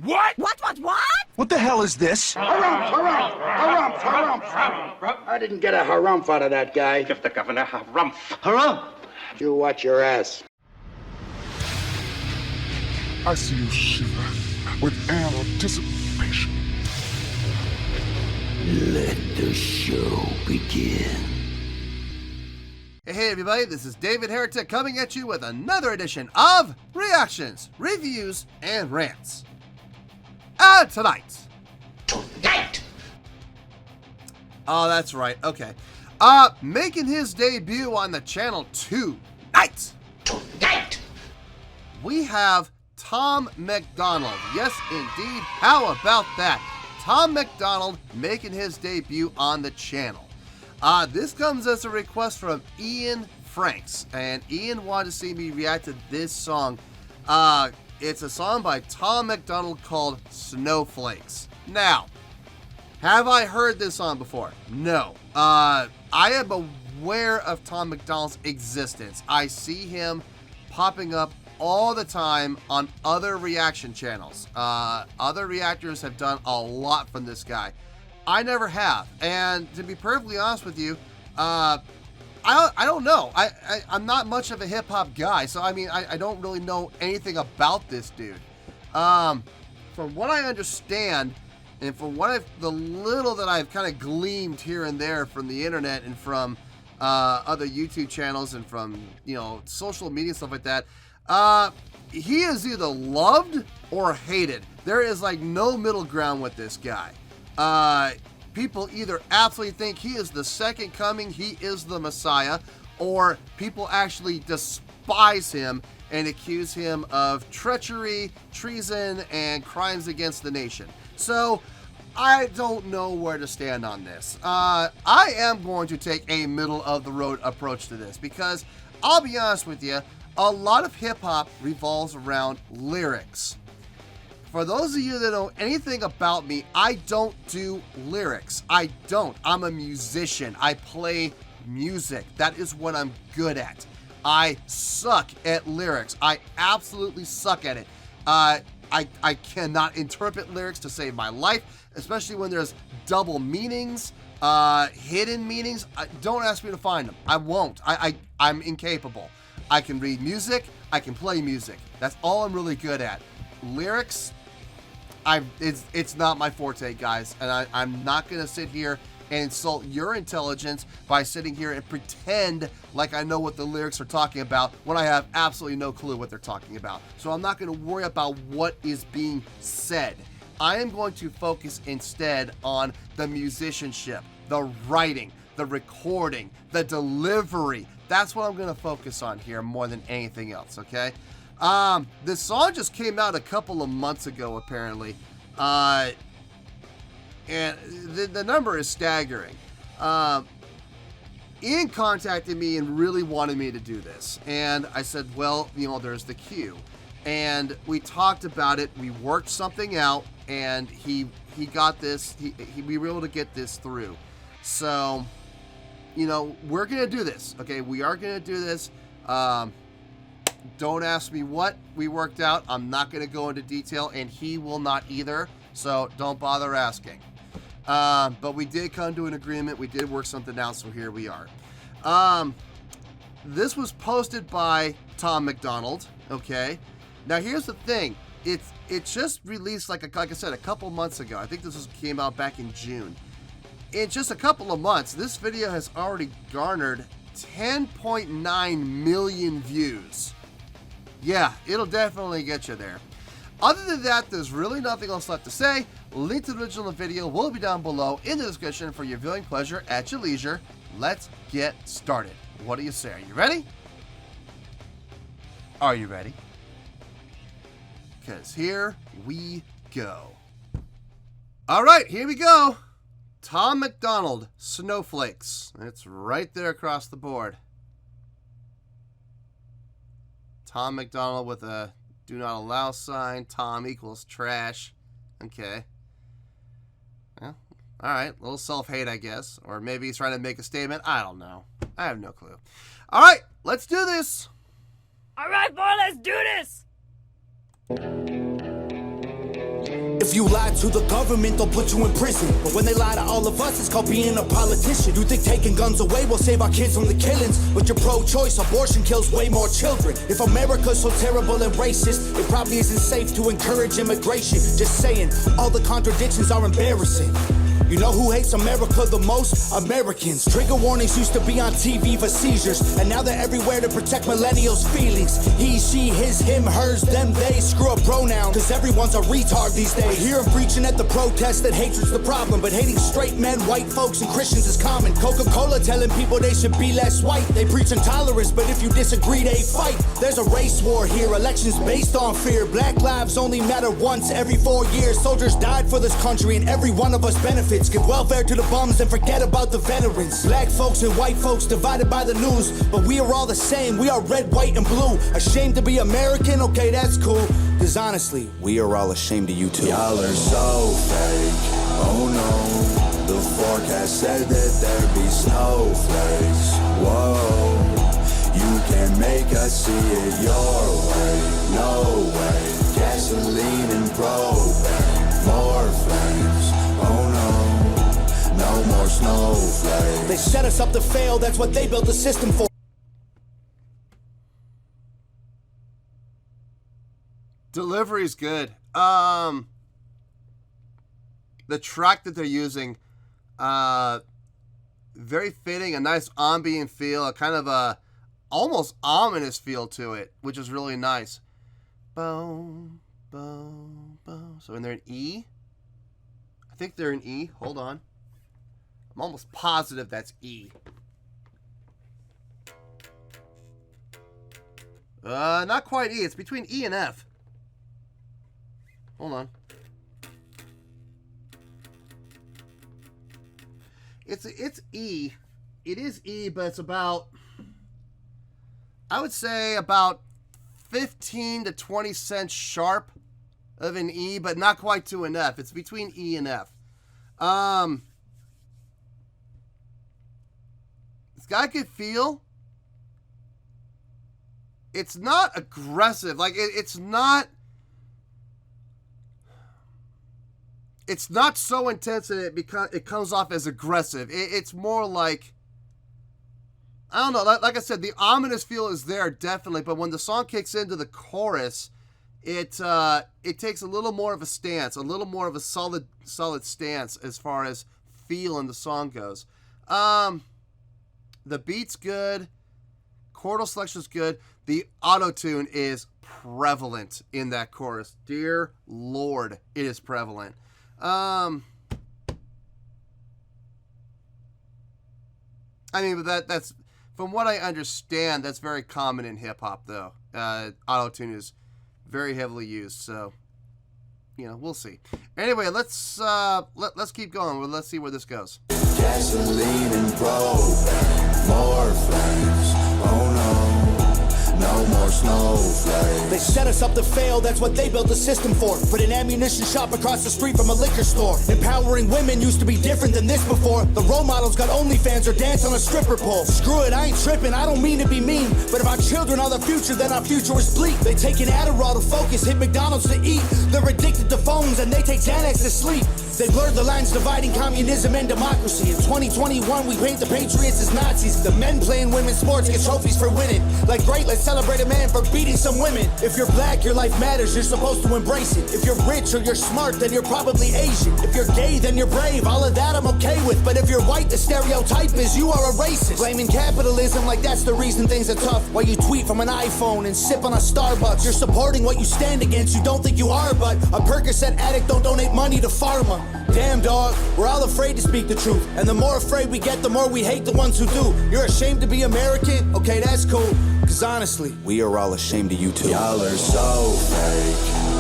What? What? What the hell is this? Harumph. I didn't get a harumph out of that guy. Give the governor harumph. Harumph! You watch your ass. I see you shiver with anticipation. Let the show begin. Hey everybody, this is David Heretic coming at you with another edition of Reactions, Reviews, and Rants. Tonight. Oh, that's right, okay. Making his debut on the channel tonight. We have Tom MacDonald. Yes, indeed. How about that? Tom MacDonald making his debut on the channel. This comes as a request from Ian Franks, and Ian wanted to see me react to this song. It's a song by Tom MacDonald called Snowflakes. Now, have I heard this song before? No. I am aware of Tom MacDonald's existence. I see him popping up all the time on other reaction channels. Other reactors have done a lot from this guy. I never have, and to be perfectly honest with you, I don't know. I'm not much of a hip hop guy, so I mean, I don't really know anything about this dude. From what I understand, and from what the little that I've kind of gleaned here and there from the internet and from other YouTube channels and from social media stuff like that, he is either loved or hated. There is like no middle ground with this guy. People either absolutely think he is the second coming, he is the Messiah, or people actually despise him and accuse him of treachery, treason, and crimes against the nation. So, I don't know where to stand on this. I am going to take a middle-of-the-road approach to this because, I'll be honest with you, a lot of hip-hop revolves around lyrics. For those of you that know anything about me, I don't do lyrics. I don't. I'm a musician. I play music. That is what I'm good at. I suck at lyrics. I absolutely suck at it. I cannot interpret lyrics to save my life, especially when there's double meanings, hidden meanings. Don't ask me to find them. I won't. I'm incapable. I can read music. I can play music. That's all I'm really good at. Lyrics, it's not my forte, guys, and I'm not going to sit here and insult your intelligence by sitting here and pretend like I know what the lyrics are talking about when I have absolutely no clue what they're talking about. So I'm not going to worry about what is being said. I am going to focus instead on the musicianship, the writing, the recording, the delivery. That's what I'm going to focus on here more than anything else, okay? This song just came out a couple of months ago, apparently, and the number is staggering. Ian contacted me and really wanted me to do this, and I said, well, there's the cue, and we talked about it, we worked something out, and he got this, we were able to get this through. So, we're gonna do this, okay? We are gonna do this. Don't ask me what we worked out. I'm not going to go into detail, and he will not either, so don't bother asking. But we did come to an agreement. We did work something out, so here we are. This was posted by Tom MacDonald, okay? Now, here's the thing. It just released, like I said, a couple months ago. I think this came out back in June. In just a couple of months, this video has already garnered 10.9 million views. Yeah, it'll definitely get you there. Other than that, there's really nothing else left to say. Link to the original video will be down below in the description for your viewing pleasure at your leisure. Let's get started. What do you say? Are you ready? Are you ready? Because here we go. All right, here we go. Tom MacDonald, Snowflakes. It's right there across the board. Tom MacDonald with a do not allow sign. Tom equals trash. Okay. Well, alright. A little self-hate, I guess. Or maybe he's trying to make a statement. I don't know. I have no clue. Alright, let's do this. Alright, boy, let's do this! If you lie to the government, they'll put you in prison. But when they lie to all of us, it's called being a politician. You think taking guns away will save our kids from the killings? But you're pro-choice, abortion kills way more children. If America's so terrible and racist, it probably isn't safe to encourage immigration. Just saying, all the contradictions are embarrassing. You know who hates America the most? Americans. Trigger warnings used to be on TV for seizures, and now they're everywhere to protect millennials' feelings. He, she, his, him, hers, them, they. Screw a pronoun, cause everyone's a retard these days. I hear him preaching at the protest that hatred's the problem, but hating straight men, white folks, and Christians is common. Coca-Cola telling people they should be less white. They preach intolerance, but if you disagree, they fight. There's a race war here, elections based on fear. Black lives only matter once every 4 years. Soldiers died for this country, and every one of us benefits. Give welfare to the bums and forget about the veterans. Black folks and white folks divided by the news, but we are all the same. We are red, white, and blue. Ashamed to be American? Okay, that's cool. Cause honestly, we are all ashamed of you too. Y'all are so fake. Oh no. The forecast said that there'd be snowflakes. Whoa. You can make us see it your way. No way. Gasoline and propane. More flames. Oh no. No more snowflakes. They set us up to fail, that's what they built the system for. Delivery's good. The track that they're using, very fitting, a nice ambient feel, a kind of a almost ominous feel to it, which is really nice. Boom, boom, boom. So when they're in E, I think they're in E. Hold on. I'm almost positive that's E. Not quite E. It's between E and F. Hold on. It's E. It is E, but it's about, I would say about 15 to 20 cents sharp of an E, but not quite to an F. It's between E and F. It's got a good feel. It's not aggressive. Like, it's not so intense that it comes off as aggressive. It's more like, I don't know. Like I said, the ominous feel is there, definitely. But when the song kicks into the chorus, it takes a little more of a stance, a little more of a solid stance as far as feel in the song goes. The beat's good. Chordal selection's good. The auto-tune is prevalent in that chorus. Dear Lord, it is prevalent. I mean, but that's from what I understand, that's very common in hip hop, though. Auto-tune is very heavily used, so you know, we'll see. Anyway, let's keep going. Well, let's see where this goes. Gasoline and propane, more flames. Oh no. No more snowflakes. They set us up to fail, that's what they built the system for. Put an ammunition shop across the street from a liquor store. Empowering women used to be different than this before. The role models got OnlyFans or dance on a stripper pole. Screw it, I ain't tripping, I don't mean to be mean, but if our children are the future, then our future is bleak. They take an Adderall to focus, hit McDonald's to eat. They're addicted to phones and they take Xanax to sleep. They blurred the lines dividing communism and democracy. In 2021, we paint the patriots as Nazis. The men playing women's sports get trophies for winning. Like, great, let's celebrate a man for beating some women. If you're black, your life matters, you're supposed to embrace it. If you're rich or you're smart, then you're probably Asian. If you're gay, then you're brave, all of that I'm okay with. But if you're white, the stereotype is you are a racist. Blaming capitalism like that's the reason things are tough. While you tweet from an iPhone and sip on a Starbucks. You're supporting what you stand against, you don't think you are, but a Percocet addict don't donate money to pharma. Damn dog, we're all afraid to speak the truth. And the more afraid we get, the more we hate the ones who do. You're ashamed to be American? Okay, that's cool. Cause honestly, we are all ashamed of you too. Y'all are so fake.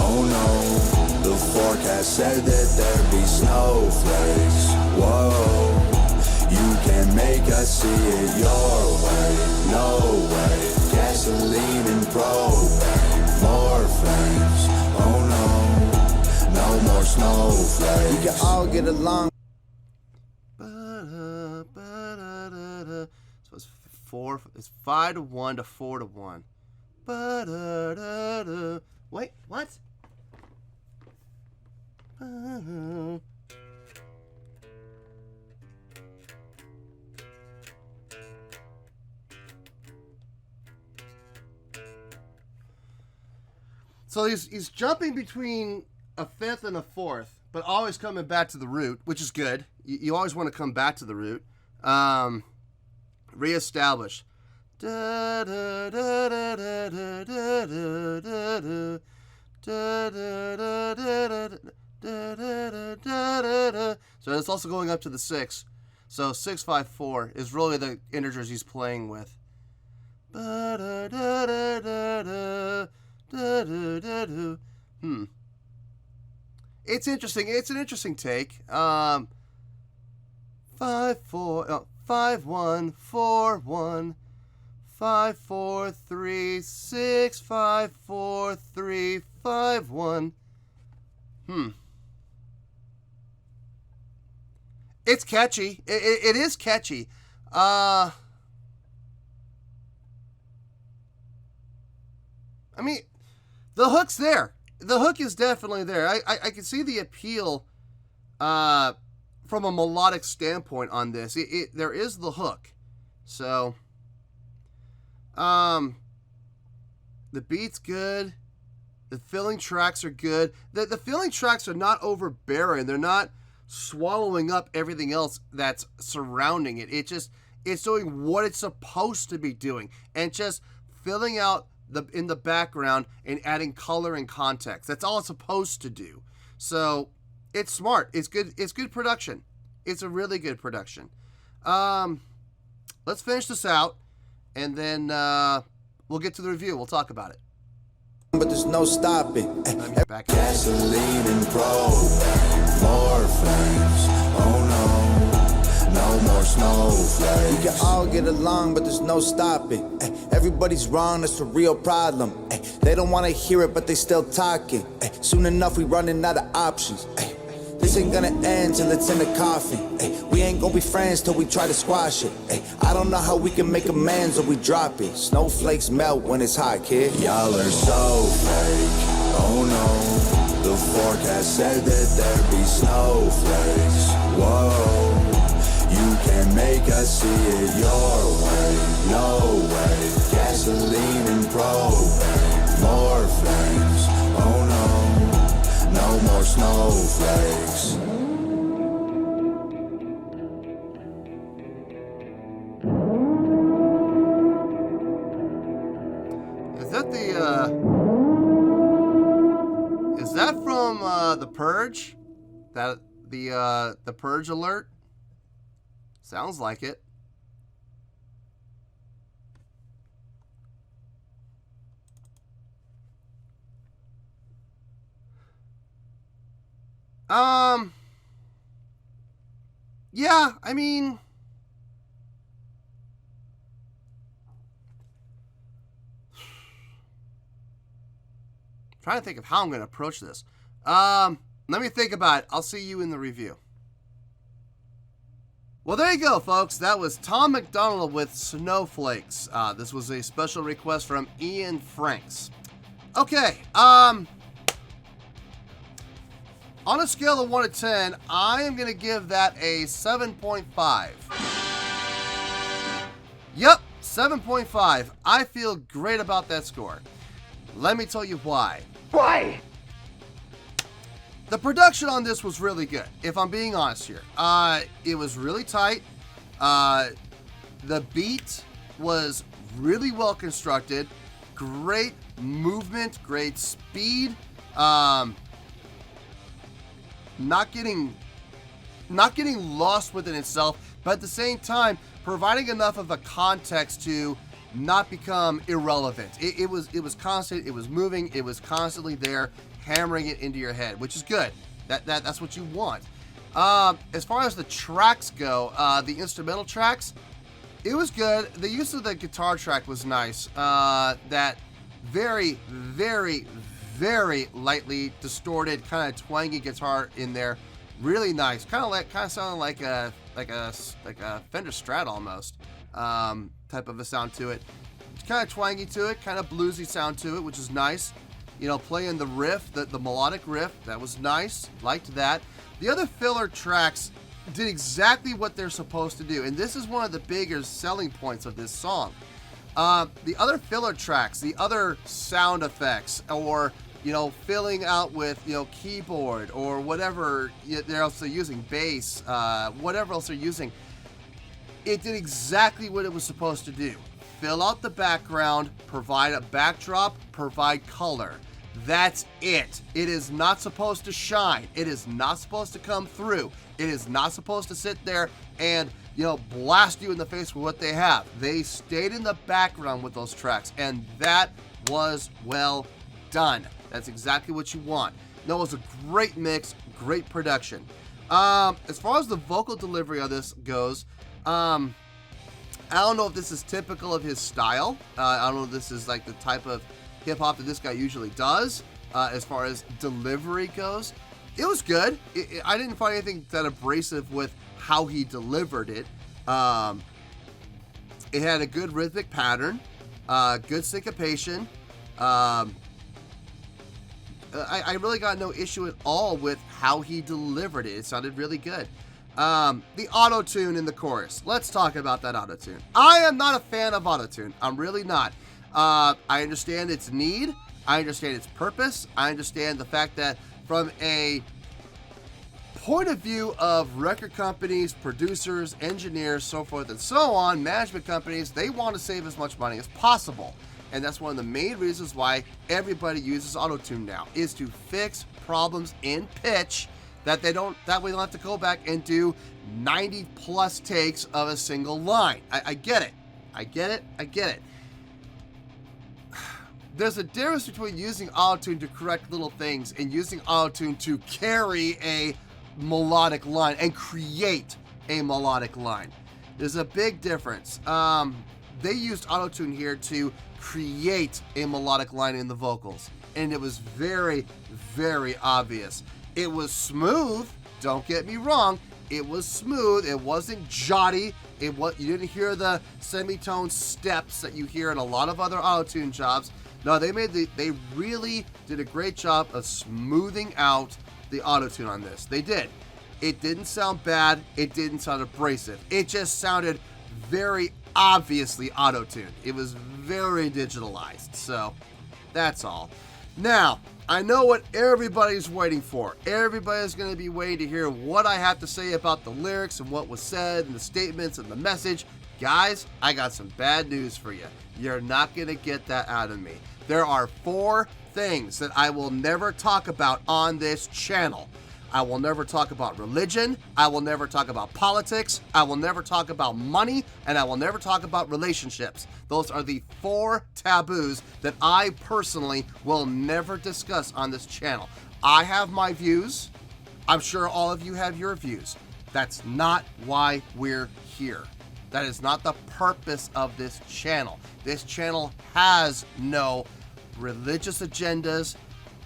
Oh no. The forecast said that there'd be snowflakes. Whoa. You can make us see it your way. No way. Gasoline and propane. More flames. Oh no. No more snowflakes. We can all get along. So it's 5-1 to 4-1. Wait, what? So he's jumping between a fifth and a fourth, but always coming back to the root, which is good. You always want to come back to the root. Reestablish. So it's also going up to the 6. So 6, 5, 4 is really the integers he's playing with. It's interesting. It's an interesting take. 5, 4, 5, 1, 4, 1, 5, 4, 3, 6, 5, 4, 3, 5, 1. It's catchy. It is catchy. I mean, the hook's there. The hook is definitely there. I can see the appeal from a melodic standpoint on this. There is the hook. So, the beat's good. The filling tracks are good. The filling tracks are not overbearing. They're not swallowing up everything else that's surrounding it. It's doing what it's supposed to be doing. And just filling out in the background and adding color and context. That's all it's supposed to do. So it's smart. It's good. It's good production. It's a really good production. Let's finish this out, and then we'll get to the review. We'll talk about it. But there's no stopping. Back Gasoline and propane, more flames. Oh no, no more snowflakes. We can all get along, but there's no stopping. Everybody's wrong, that's a real problem. They don't want to hear it, but they still talking. Soon enough, we running out of options. This ain't gonna end till it's in the coffin. We ain't gonna be friends till we try to squash it. I don't know how we can make amends or we drop it. Snowflakes melt when it's hot, kid. Y'all are so fake. Oh no, the forecast said that there'd be snowflakes. Whoa, you can make us see it your way. No way. Gasoline and propane, more flames. Oh no, no more snowflakes. Is that from The Purge? That the Purge alert? Sounds like it. Yeah, I mean, trying to think of how I'm going to approach this. Let me think about it. I'll see you in the review. Well, there you go, folks. That was Tom MacDonald with Snowflakes. This was a special request from Ian Franks. Okay, on a scale of 1 to 10, I am going to give that a 7.5. Yep, 7.5. I feel great about that score. Let me tell you why. Why? The production on this was really good, if I'm being honest here. It was really tight. The beat was really well constructed. Great movement, great speed. Not getting lost within itself, but at the same time providing enough of a context to not become irrelevant. It was constant. It was moving. It was constantly there, hammering it into your head, which is good. That's what you want. As far as the tracks go, the instrumental tracks, it was good. The use of the guitar track was nice. That very, very, very lightly distorted, kind of twangy guitar in there, really nice. Kind of sounding like a Fender Strat almost, type of a sound to it. Kind of twangy to it, kind of bluesy sound to it, which is nice. playing the riff, the melodic riff. That was nice. Liked that. The other filler tracks did exactly what they're supposed to do, and this is one of the bigger selling points of this song. The other filler tracks, the other sound effects, or filling out with keyboard or whatever else they're using, bass, whatever else they're using, it did exactly what it was supposed to do. Fill out the background, provide a backdrop, provide color. That's it. It is not supposed to shine. It is not supposed to come through. It is not supposed to sit there and, blast you in the face with what they have. They stayed in the background with those tracks, and that was well done. That's exactly what you want. No, it was a great mix, great production. As far as the vocal delivery of this goes, I don't know if this is typical of his style. I don't know if this is like the type of hip-hop that this guy usually does as far as delivery goes. It was good. I didn't find anything that abrasive with how he delivered it. It had a good rhythmic pattern, good syncopation. I really got no issue at all with how he delivered it. It sounded really good. The auto-tune in the chorus. Let's talk about that auto-tune. I am not a fan of auto-tune. I'm really not. I understand its need. I understand its purpose. I understand the fact that from a point of view of record companies, producers, engineers, so forth and so on, management companies, they want to save as much money as possible. And that's one of the main reasons why everybody uses auto-tune now, is to fix problems in pitch that way they don't have to go back and do 90 plus takes of a single line. I get it. I get it. There's a difference between using auto-tune to correct little things and using auto-tune to carry a melodic line and create a melodic line. There's a big difference. They used auto-tune here to create a melodic line in the vocals, and it was very, very obvious. It was smooth, don't get me wrong, it was smooth, it wasn't jotty, you didn't hear the semitone steps that you hear in a lot of other auto-tune jobs. No, they really did a great job of smoothing out the auto-tune on this. They did. It didn't sound bad, it didn't sound abrasive. It just sounded very obviously auto-tuned. It was very digitalized, so that's all. Now, I know what everybody's waiting for. Everybody's going to be waiting to hear what I have to say about the lyrics and what was said and the statements and the message. Guys, I got some bad news for you. You're not going to get that out of me. There are 4 things that I will never talk about on this channel. I will never talk about religion. I will never talk about politics. I will never talk about money. And I will never talk about relationships. Those are the 4 taboos that I personally will never discuss on this channel. I have my views. I'm sure all of you have your views. That's not why we're here. That is not the purpose of this channel. This channel has no religious agendas,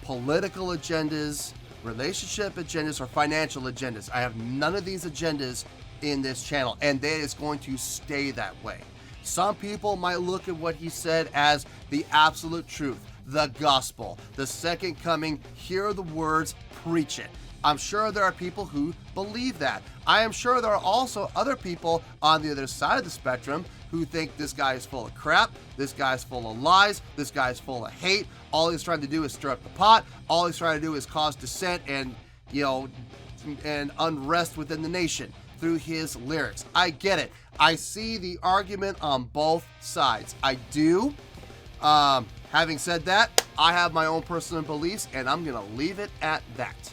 political agendas, relationship agendas, or financial agendas. I have none of these agendas in this channel, and that is going to stay that way. Some people might look at what he said as the absolute truth, the gospel, the second coming, hear the words, preach it. I'm sure there are people who believe that. I am sure there are also other people on the other side of the spectrum who think this guy is full of crap, this guy's full of lies, this guy's full of hate. All he's trying to do is stir up the pot. All he's trying to do is cause dissent and, and unrest within the nation through his lyrics. I get it. I see the argument on both sides. I do. Having said that, I have my own personal beliefs, and I'm going to leave it at that.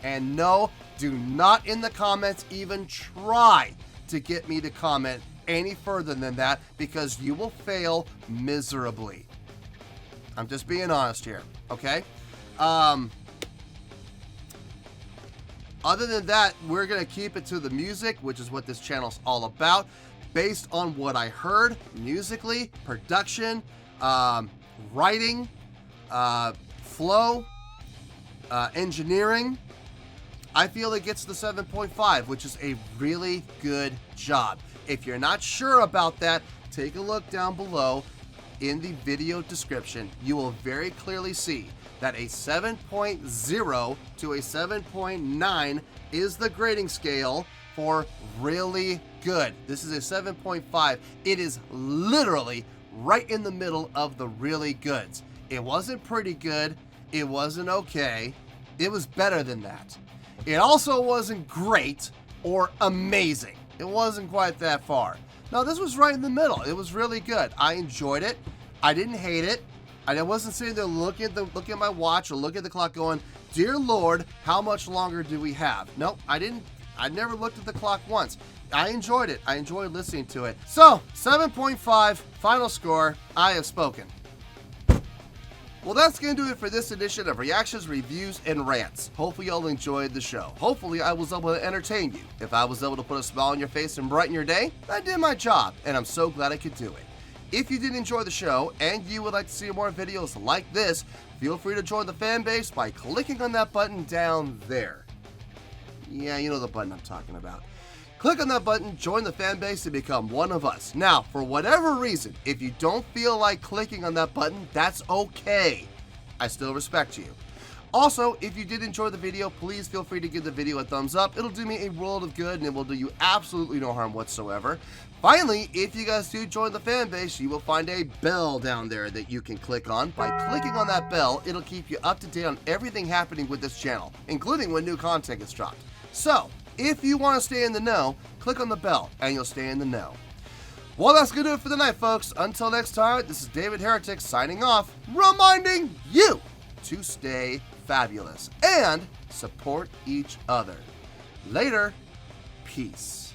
And no, do not in the comments even try to get me to comment any further than that, because you will fail miserably. I'm just being honest here, okay? Other than that, we're going to keep it to the music, which is what this channel's all about, based on what I heard musically, production, writing, flow, engineering. I feel it gets the 7.5, which is a really good job. If you're not sure about that, take a look down below. in the video description, you will very clearly see that a 7.0 to a 7.9 is the grading scale for really good. This is a 7.5. It is literally right in the middle of the really goods. It wasn't pretty good. It wasn't okay. It was better than that. It also wasn't great or amazing. It wasn't quite that far. No, this was right in the middle. It was really good. I enjoyed it. I didn't hate it. I wasn't sitting there looking at my watch or looking at the clock going, dear Lord, how much longer do we have? Nope, I didn't. I never looked at the clock once. I enjoyed it. I enjoyed listening to it. So, 7.5, final score. I have spoken. Well, that's going to do it for this edition of Reactions, Reviews, and Rants. Hopefully y'all enjoyed the show. Hopefully I was able to entertain you. If I was able to put a smile on your face and brighten your day, I did my job, and I'm so glad I could do it. If you did enjoy the show and you would like to see more videos like this, feel free to join the fan base by clicking on that button down there. Yeah, you know the button I'm talking about. Click on that button, join the fan base, and become one of us. Now, for whatever reason, if you don't feel like clicking on that button, that's okay. I still respect you. Also, if you did enjoy the video, please feel free to give the video a thumbs up. It'll do me a world of good, and it will do you absolutely no harm whatsoever. Finally, if you guys do join the fan base, you will find a bell down there that you can click on. By clicking on that bell, it'll keep you up to date on everything happening with this channel, including when new content gets dropped. So, if you want to stay in the know, click on the bell, and you'll stay in the know. Well, that's going to do it for the night, folks. Until next time, this is David Heretic signing off, reminding you to stay fabulous and support each other. Later. Peace.